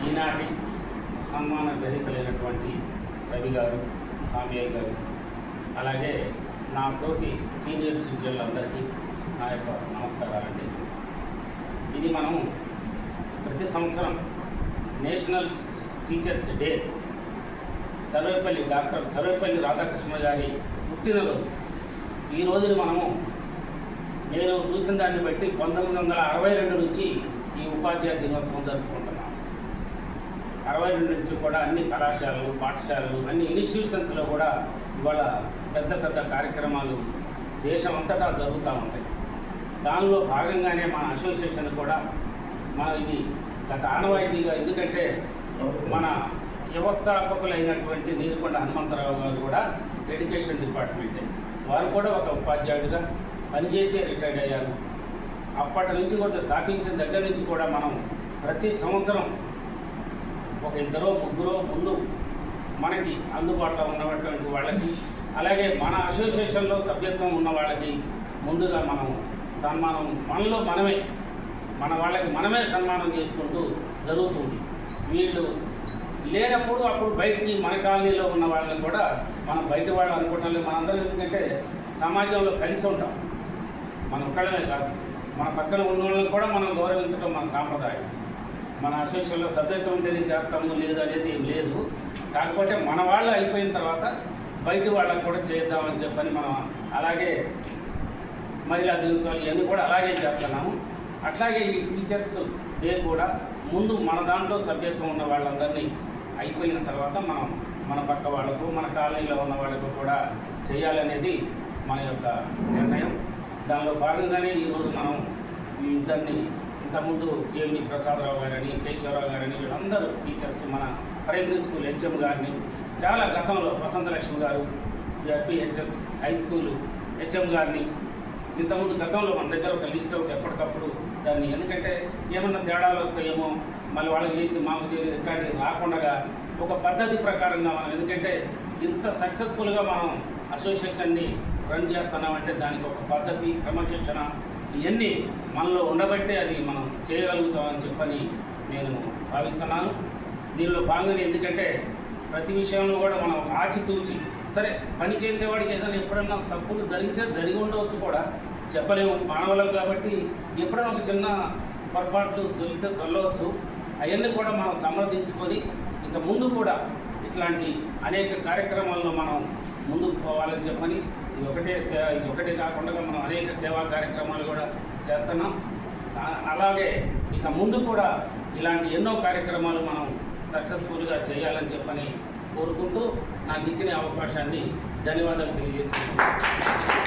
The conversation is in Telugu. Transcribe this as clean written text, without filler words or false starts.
ఈనాటి సన్మాన గ్రహీతలైనటువంటి రవి గారు, సామ్యల్ గారు, అలాగే నా తోటి సీనియర్ సిటిజన్లందరికీ నా యొక్క నమస్కారాలండి. ఇది మనం ప్రతి సంవత్సరం national teachers day doctor Sarvepalli Radhakrishna గారి పుట్టినరోజు. ఈ రోజుని నేను చూసిన దాన్ని బట్టి 1962 నుంచి ఈ ఉపాధ్యాయ దినోత్సవం జరుపుకుంటున్నాం. 62 నుంచి కూడా అన్ని కళాశాలలు, పాఠశాలలు, అన్ని ఇన్స్టిట్యూషన్స్లో కూడా ఇవాళ పెద్ద పెద్ద కార్యక్రమాలు దేశం అంతటా జరుగుతూ ఉంటాయి. దానిలో భాగంగానే మన అసోసియేషన్ కూడా ఇది గత ఆనవాయితీగా, ఎందుకంటే మన వ్యవస్థాపకులైనటువంటి నీరుకొండ హనుమంతరావు గారు కూడా ఎడ్యుకేషన్ డిపార్ట్మెంటే, వారు కూడా ఒక ఉపాధ్యాయుడిగా పనిచేసి రిటైర్డ్ అయ్యారు. అప్పటి నుంచి కూడా స్థాపించిన దగ్గర నుంచి కూడా మనం ప్రతి సంవత్సరం ఒక 2 3 ముందు మనకి అందుబాటులో ఉన్నటువంటి వాళ్ళకి, అలాగే మన అసోసియేషన్లో సభ్యత్వం ఉన్న వాళ్ళకి ముందుగా మనం సన్మానం మన వాళ్ళకి మనమే సన్మానం చేసుకుంటూ జరుగుతుంది. వీళ్ళు లేనప్పుడు అప్పుడు బయటికి మన కాలనీలో ఉన్న వాళ్ళని కూడా మనం బయట వాళ్ళు అనుకుంటాం. మనందరం ఎందుకంటే సమాజంలో కలిసి ఉంటాం, మనం ఒక్కడమే కాదు, మన పక్కన ఉన్న వాళ్ళని కూడా మనం గౌరవించడం మన సాంప్రదాయం. మన అసోసియేషన్లో సభ్యత్వం ఉంటేనే చేస్తాము లేదు అనేది ఏం లేదు. కాకపోతే మన వాళ్ళు అయిపోయిన తర్వాత బయట వాళ్ళకు కూడా చేద్దామని చెప్పని మనం అలాగే మహిళా దినోత్సవాలు ఇవన్నీ కూడా అలాగే చేస్తున్నాము. అట్లాగే ఈ టీచర్స్ డే కూడా ముందు మన దాంట్లో సభ్యత్వం ఉన్న వాళ్ళందరినీ అయిపోయిన తర్వాత మనం మన పక్క వాళ్ళకు, మన కాలనీలో ఉన్న వాళ్ళకు కూడా చేయాలనేది మన యొక్క నిర్ణయం. దానిలో భాగంగానే ఈరోజు మనం ఈ ఇద్దరిని, ఇంతకుముందు జేఎండి ప్రసాదరావు గారని, కేశవరావు గారని, వీళ్ళందరూ టీచర్స్, మన ప్రైమరీ స్కూల్ హెచ్ఎం గారిని, చాలా గతంలో వసంతలక్ష్మి గారు జడ్పీహెచ్ఎస్ హై స్కూల్ హెచ్ఎం గారిని, ఇంతకుముందు గతంలో మన దగ్గర ఒక లిస్ట్ ఎప్పటికప్పుడు దాన్ని, ఎందుకంటే ఏమన్నా తేడాలు వస్తాయేమో మళ్ళీ వాళ్ళకి చేసి మాకు ఇట్లాంటివి రాకుండా ఒక పద్ధతి ప్రకారంగా మనం, ఎందుకంటే ఇంత సక్సెస్ఫుల్గా మనం అసోసియేషన్ని రన్ చేస్తున్నామంటే దానికి ఒక పద్ధతి, క్రమశిక్షణ ఇవన్నీ మనలో ఉండబట్టే అది మనం చేయగలుగుతామని చెప్పని నేను భావిస్తున్నాను. దీనిలో భాగంగా ఎందుకంటే ప్రతి విషయంలో కూడా మనం ఆచితూచి, సరే పని చేసేవాడికి ఏదైనా ఎప్పుడన్నా తప్పులు జరిగి ఉండవచ్చు, కూడా చెప్పలేము, మానవులం కాబట్టి ఎప్పుడైనా ఒక చిన్న పొరపాట్లు దొరకవచ్చు. అవన్నీ కూడా మనం సమర్థించుకొని ఇంకా ముందు కూడా ఇట్లాంటి అనేక కార్యక్రమాల్లో మనం ముందుకు పోవాలని చెప్పని, ఇది ఒకటే కాకుండా మనం అనేక సేవా కార్యక్రమాలు కూడా చేస్తున్నాం. అలాగే ఇక ముందు కూడా ఇలాంటి ఎన్నో కార్యక్రమాలు మనం సక్సెస్ఫుల్గా చేయాలని చెప్పని కోరుకుంటూ నాకు ఇచ్చిన అవకాశాన్ని ధన్యవాదాలు తెలియజేస్తున్నాను.